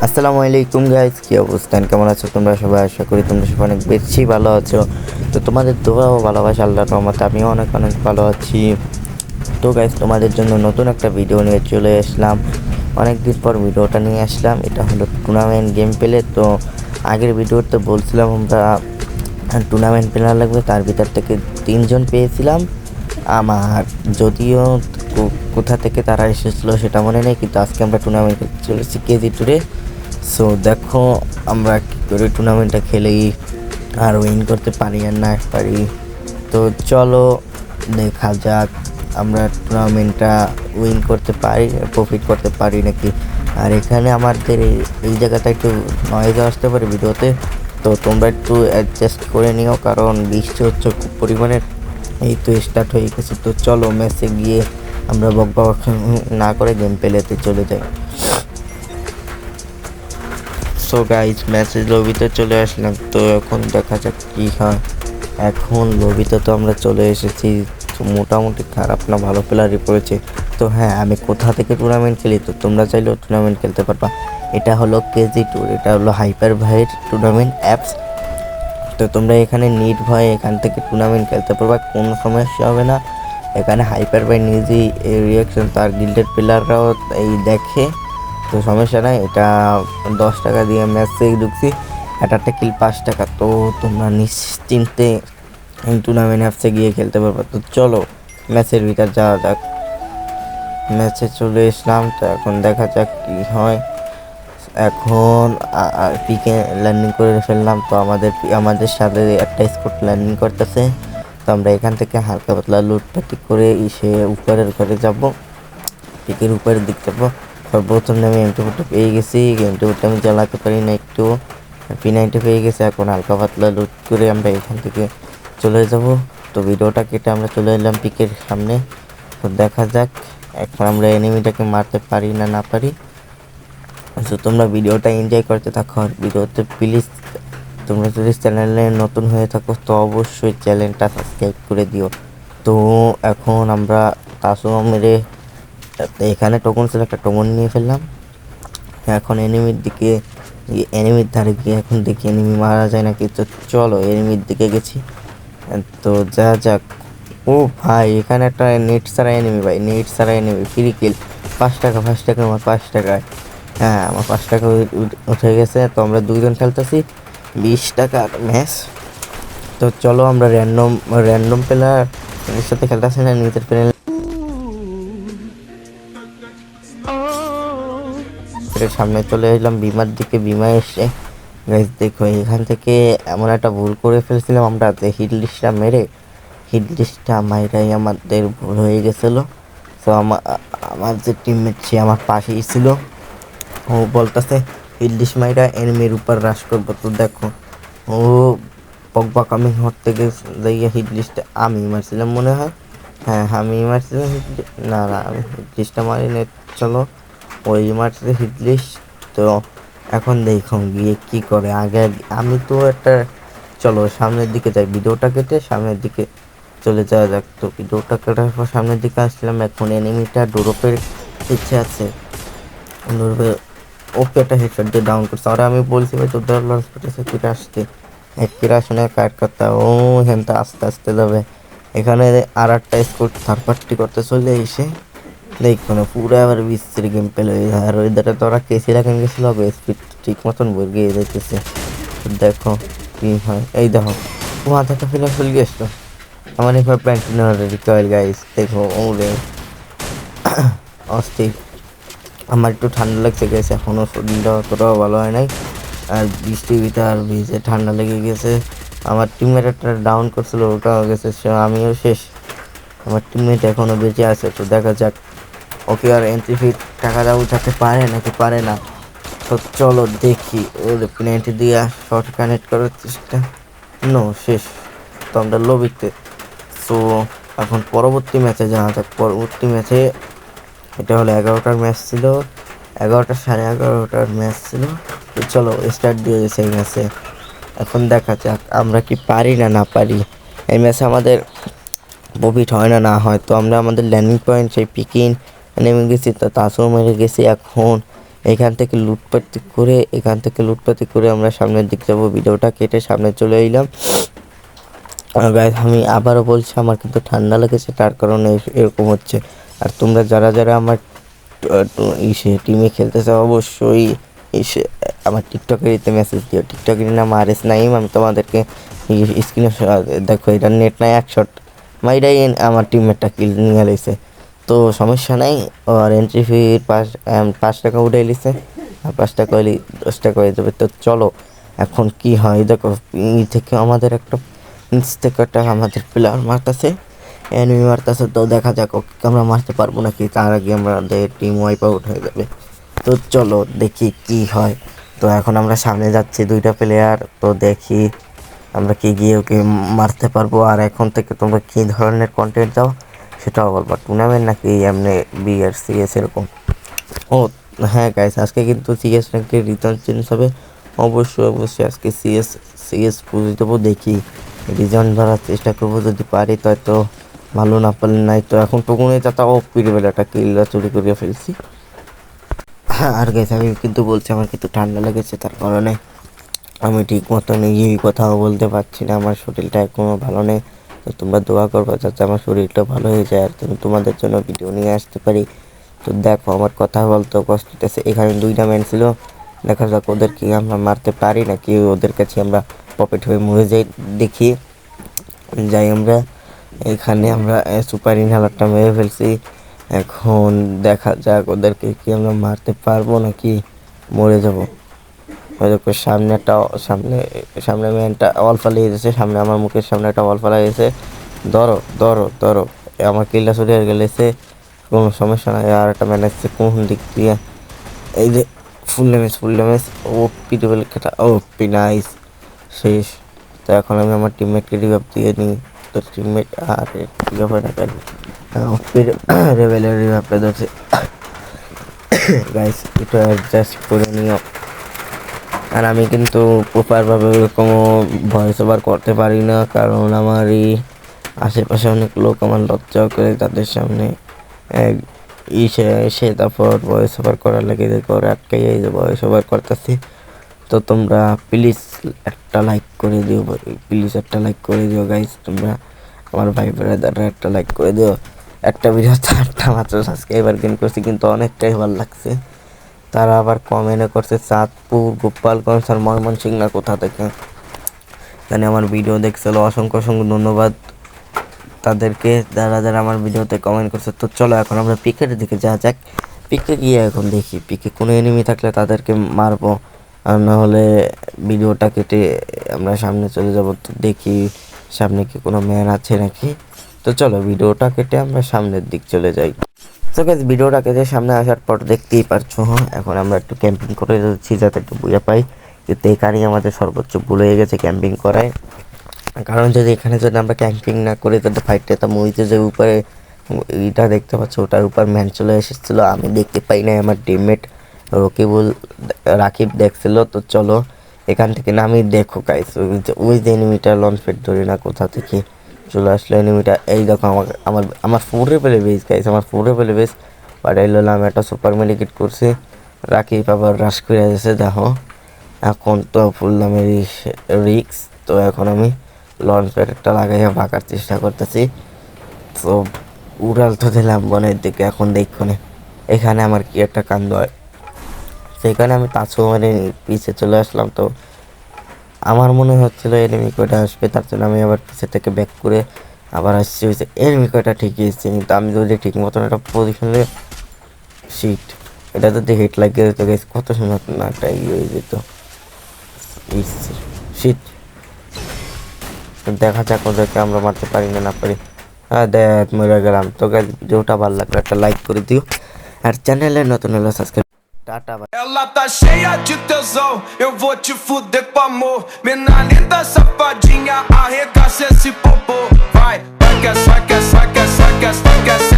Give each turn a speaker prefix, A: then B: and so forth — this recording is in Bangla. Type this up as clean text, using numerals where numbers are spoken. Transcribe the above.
A: আসসালামু আলাইকুম গাইস, কি অবস্থা? কেমন আছো তোমরা সবাই? আশা করি তোমরা সবাই অনেক বেশি ভালো আছো। তো তোমাদের দোয়া ও ভালোবাসা আল্লাহর রহমতে আমিও অনেক অনেক ভালো আছি। তো গাইস, তোমাদের জন্য নতুন একটা ভিডিও নিয়ে চলে আসলাম। অনেক দিন পর ভিডিওটা নিয়ে আসলাম। এটা হলো টুর্নামেন্ট গেম প্লে। তো আগের ভিডিওতে বলছিলাম আমরা টুর্নামেন্ট প্লেয়ার লাগবে, তার ভিতর থেকে 3জন পেয়েছিলাম। আমার যদিও কোথা থেকে তারা এসেছিলো সেটা মনে নেই, কিন্তু আজকে আমরা টুর্নামেন্ট চলেছি কেজি টুরে। সো দেখো আমরা কী করে টুর্নামেন্টটা খেলেই আর উইন করতে পারি আর না পারি। তো চলো দেখা যাক আমরা টুর্নামেন্টটা উইন করতে পারি, প্রফিট করতে পারি নাকি। আর এখানে আমাদের এই জায়গাটা একটু নয়েজ আসতে পারে ভিডিওতে, তো তোমরা একটু অ্যাডজাস্ট করে নিও, কারণ বৃষ্টি হচ্ছে খুব পরিমাণের। এই তো স্টার্ট হয়ে গেছে। তো চলো ম্যাচে গিয়ে আমরা বকবক না করে গেম প্লেতে চলে যাই। সো গাইজ, ম্যাচের লবিতে চলে আসলাম। তো এখন দেখা যাক কী হয়। এখন লবিতে তো আমরা চলে এসেছি। তো মোটামুটি খারাপ না, ভালো প্লেয়ারই পড়েছে। তো হ্যাঁ, আমি কোথা থেকে টুর্নামেন্ট খেলি, তো তোমরা চাইলেও টুর্নামেন্ট খেলতে পারবা। এটা হলো কেজি টুর, এটা হলো হাইপার ভাইয়ের টুর্নামেন্ট অ্যাপস। তো তোমরা এখানে নিট ভয়ে এখান থেকে টুর্নামেন্ট খেলতে পারবা, কোনো সমস্যা হবে না। এখানে হাইপার ভাই নিজেই রিয়াকশন তার গিল্ডের প্লেয়াররাও এই দেখে, তো সমস্যা নাই। এটা 10 টাকা দিয়ে ম্যাচে ঢুকছি, একটা কিল 5 টাকা। তো তোমরা নিশ্চিন্তে টুর্নামেন্ট অ্যাপসে গিয়ে খেলতে পারবা। তো চলো ম্যাচের ভিতর যাওয়া যাক। ম্যাচে চলে এসলাম। তো এখন দেখা যাক কী হয়। এখন পিকে ল্যান্ডিং করে ফেললাম। তো আমাদের সাথে একটা স্কোট ল্যান্ডিং করতেছে। তো আমরা এখান থেকে হালকা পাতলা লুটপাটি করে এসে উপরের ঘরে যাব, পিকের উপরের দিক যাবো। সর্বপ্রথম আমি M24 পেয়ে গেছি। M24 আমি চালাতে পারি না, একটু P90 পেয়ে গেছে। এখন হালকা পাতলা লুট করে আমরা এখান থেকে চলে যাব। তো ভিডিওটা কেটে আমরা চলে এলাম পিকের সামনে। তো দেখা যাক এখন আমরা এনিমিটাকে মারতে পারি না না পারি। তো তোমরা ভিডিওটা এনজয় করতে থাকো। আর ভিডিওতে প্লিজ তোমরা যদি চ্যানেলে নতুন হয়ে থাকো তো অবশ্যই চ্যানেলটা সাবস্ক্রাইব করে দিও। তো এখন আমরা তাসু মেরে এখানে টোকন ছিল, একটা টোকন নিয়ে ফেললাম। এখন এনিমির ধারে গিয়ে এখন দেখি এনিমি মারা যায় নাকি। তো চলো এনিমির দিকে গেছি। তো যা যাক। ও ভাই, এখানে একটা নেট ছাড়া এনিমি, ভাই নেট ছাড়া এনিমি, ফ্রি কিল। 5 টাকা, 5 টাকা, আমার 5 টাকায়। হ্যাঁ, আমার 5 টাকা উঠে গেছে। তো আমরা 2জন খেলতেছি, 20 টাকার ম্যাচ। তো চলো আমরা র্যান্ডম প্লেয়ারের সাথে খেলতেছি না, নিজের প্লেয়ার সামনে চলে এলাম বিমার দিকে। বিমা এসে গাইস দেখো, এখান থেকে এমন একটা ভুল করে ফেলছিলাম আমরা, হিট লিস্টটা মাইরাই আমাদের ভুল হয়ে গেছিলো। তো আমার যে টিমমেট সে আমার পাশেই ছিল, ও বলতেছে হিট লিস্ট মাইরা এনিমির উপর রাশ করবো। তো দেখো ও বকবক আমি হরতে যাইয়া হিট লিস্টে আমি মারছিলাম মনে হয়। হ্যাঁ, আমি মারছিলাম না না, আমি হিট লিস্টটা মারি না। চলো ওই মারছে হিট লিস্ট। তো এখন দেখো গিয়ে কি করে। আগে আমি তো একটা, চলো সামনের দিকে যাই, ভিডিওটা কেটে সামনের দিকে চলে যাওয়া যাক। তো ভিডিওটা কাটার পর সামনের দিকে আসছিলাম। এখন এনিমিটা ডোরপের ইচ্ছে আছে, ডোরপে ওকে একটা হেডশট দিয়ে ডাউন করছে। আর আমি বলছি ভাই তোর লঞ্চ পেটেছে ফিরে আসতে, এক কিরা শুনে কাট করতে। ও হেনটা আস্তে আস্তে যাবে। এখানে আর একটা স্কোর থার্ড পার্টি করতে চলে এসে দেখো না পুরো আবার বিশ্বের গেম পেলে। আর ওই দ্বারা তোরা কেসি রাখেন গেছিল, স্পিড ঠিক মতন বর্গিয়ে যাইতেছে। দেখো কি হয়। এই দেখো ও মাথাটা ফেলে গেছিল। আমার এবার প্যান্টিনার রিকয়েল গাইস, দেখো ওরে অস্থির। আমার একটু ঠান্ডা লাগছে গেছে, এখনও শরীরটা অতটাও ভালো হয় নাই। আর বৃষ্টির ভিতরে আর ভিজে ঠান্ডা লেগে গেছে। আমার টিমমেট একটা ডাউন করছিল, ওটাও গেছে, আমিও শেষ। আমার টিমমেট এখনও বেঁচে আছে। তো দেখা যাক ওকে আর এন্ট্রি ফি টাকাটা উঠাতে পারে নাকি পারে না। তো চলো দেখি। ওর P90 দিয়ে শর্ট কানেক্ট করার চেষ্টা, নো শেষ। তো আমরা লবিতে। সো এখন পরবর্তী ম্যাচে যাওয়া যাক। পরবর্তী ম্যাচে এটা হলো 11টার ম্যাচ ছিল, 11টা 11:30টার ম্যাচ ছিল। তো চলো স্টার্ট দিয়ে দিয়েছে এই ম্যাচে। এখন দেখা যাক আমরা কি পারি না না পারি। এই ম্যাচে আমাদের প্রফিট হয় না না হয়। তো আমরা আমাদের ল্যান্ডিং পয়েন্ট সেই পিকিং নেমে গেছি, তো তাসও মেরে গেছি। এখন এখান থেকে লুটপাতি করে আমরা সামনের দিক যাবো। ভিডিওটা কেটে সামনে চলে এলাম। গাইস আমি আবারও বলছি, আমার কিন্তু ঠান্ডা লেগেছে, তার কারণে এরকম হচ্ছে। আর তোমরা যারা যারা আমার টিমে খেলতে চাও অবশ্যই আমার টিকটকের এতে মেসেজ দিও। টিকটকের নাম RS নাইম। আমি তোমাদেরকে স্ক্রিনে দেখো, এটা নেট নাই, এক শট মাইরাই আমার টিমমেটটা কিল নিয়ে এসেছে। তো সমস্যা নাই, আর এন্ট্রি ফি 5 টাকা উঠে এলিছে, আর 5 টাকা হলে 10 টাকা হয়ে যাবে। তো চলো এখন কি হয় দেখো, থেকে আমাদের একটা নিচ থেকে একটা আমাদের প্লেয়ার মারতেছে, এনিমি মারতেছে। তো দেখা যাক ওকে আমরা মারতে পারবো নাকি, তার আগে আমাদের টিম ওয়াইপ আউট হয়ে যাবে। তো চলো দেখি কি হয়। তো এখন আমরা সামনে যাচ্ছি 2টা প্লেয়ার, তো দেখি আমরা কি গিয়ে ওকে মারতে পারবো। আর এখন থেকে তোমরা কী ধরনের কন্টেন্ট দাও সেটাও বলবো, টুর্নামেন্ট নাকি এমনি BRCS এরকম। ও হ্যাঁ গাইস, আজকে কিন্তু CS র্যাঙ্কের রিটার্ন চেঞ্জ হবে। অবশ্যই আজকে CS পুজো দেবো, দেখি রিজন ধরার চেষ্টা করবো, যদি পারি তাই তো ভালো, না পারলে নাই। তো এখন টুকুনে যাতা ও পিড়বেলাটা কিল্লা চুরি করে ফেলছি। হ্যাঁ আর গাইস আমি কিন্তু বলছি, আমার কিন্তু ঠান্ডা লেগেছে, তার কারণে আমি ঠিক মতন এই কথাও বলতে পারছি না, আমার শরীরটা এখনও ভালো নেই। তো তোমরা দোয়া করবো যাতে আমার শরীরটা ভালো হয়ে যায়, আর তোমাদের জন্য ভিডিও নিয়ে আসতে পারি। তো দেখো আমার কথা বলতে কষ্ট হচ্ছে। এখানে 2টা ম্যান ছিল, দেখা যাক ওদেরকে আমরা মারতে পারি নাকি ওদের কাছে আমরা পকেট হয়ে মরে যাই আমরা। এখানে আমরা সুপার ইনহেলারটা মেরে ফেলছি। এখন দেখা যাক ওদেরকে কি আমরা মারতে পারবো নাকি মরে যাবো। দেখো সামনে ম্যানটা ওয়াল ফালিয়ে গেছে, সামনে আমার মুখের সামনে একটা ওয়াল ফালাই গেছে। ধরো আমার কিলটা চলে গেলেছে, কোনো সমস্যা নাই। আর একটা ম্যান আসছে কোন দিক দিয়ে, এই যে ফুল ড্যামেজ ও পিটেবল খেটা, ও নাইস, শেষ। তো এখন আমি আমার টিমমেটকে রিভাইভ দিয়ে নিই। তো টিমমেট আর রিভাইভ হয় না কেন, রেবেলের রিভাইভটা ধরছে। গাইস এটা অ্যাডজাস্ট করে নিও। আর আমি কিন্তু প্রপারভাবে কোনো ভয়েস ওভার করতে পারি না, কারণ আমার এই আশেপাশে অনেক লোক আমার লজ্জা করে, তাদের সামনে এসে তারপর ভয়েস ওভার করার লাগে করে আটকাই ভয়েস ওভার করতেছি। তো তোমরা প্লিজ একটা লাইক করে দিও গাইস, তোমরা আমার ভাই ব্রাদাররা একটা লাইক করে দিও। একটা ভিডিও 4টা মাত্র সাবস্ক্রাইবার গেইন করছি, কিন্তু অনেকটাই ভালো লাগছে। তারা আবার কমেন্টে করছে চাঁদপুর, গোপালগঞ্জ আর ময়মনসিংহ না কোথা থেকে জানি আমার ভিডিও দেখছিল। অসংখ্য ধন্যবাদ তাদেরকে, যারা আমার ভিডিওতে কমেন্ট করছে। তো চলো এখন আমরা পিকের দিকে যাক। পিকে গিয়ে এখন দেখি পিকে কোনো এনিমি থাকলে তাদেরকে মারবো, আর না হলে ভিডিওটা কেটে আমরা সামনে চলে যাব। তো দেখি সামনে কি কোনো ম্যান আছে নাকি। তো চলো ভিডিওটা কেটে আমরা সামনের দিক চলে যাই। তো গাইস ভিডিওটা কেটে সামনে আসার পর দেখতেই পারছো, এখন আমরা একটু ক্যাম্পিং করে যাচ্ছি যাতে একটু বুঝে পাই। কিন্তু এখানেই আমাদের সর্বোচ্চ ভুল হয়ে গেছে ক্যাম্পিং করায়, কারণ যদি আমরা ক্যাম্পিং না করে যদি ফাইটটা মুভিতে যে উপরে এটা দেখতে পাচ্ছ, ওটার উপর ম্যান চলে এসেছিলো, আমি দেখতে পাই নাই, আমার টিমমেট রাকিব দেখছিল। তো চলো এখান থেকে নামি, দেখো গাইস ওই যে এনিমিটা লঞ্চ প্যাড ধরি না কোথা থেকে চলে আসলো এনিমিটা। এই দেখো আমার 4 লেভেলে বেস গাইস, আমার 4 লেভেলে বেস। বাট আমি একটা সুপার মেডিকেট করছি, রাকিব আবার রাশ করে এসেছে। দেখো এখন তো ফুল নামের রিক্স। তো এখন আমি লঞ্চ প্যাড একটা লাগাইয়া ভাগার চেষ্টা করতেছি। তো উড়াল তো দিলাম বনের দিকে। এখন দেখো এখানে আমার কি একটা কাণ্ড হয়, সেখানে আমি 500 মানে পিছে চলে আসলাম। তো আমার মনে হচ্ছিলো এনিমি কয়টা আসবে, তার জন্য আমি আবার পিছে থেকে ব্যাক করে আবার আসছি। হয়েছে এনিমি কয়টা ঠিকই এসছে, কিন্তু আমি যদি ঠিক মতন একটা পজিশনে শিট, এটা যদি হিট লাগিয়ে দিত গেছে কত সুন্দর না একটা ইয়ে হয়ে যেত। শিট, দেখা যাক ওদেরকে আমরা মারতে parí না পারি। দেখ মরে গেলাম। তো গাইস ভিডিওটা ভালো লাগলে একটা লাইক করে দিও, আর চ্যানেলে নতুন হলে subscribe. Tata.
B: Ela tá cheia de tesão, eu vou te fuder com amor. Mina linda, safadinha, arregaça esse popô. Vai, vai que é, vai que é, vai que é, vai que é, vai que é.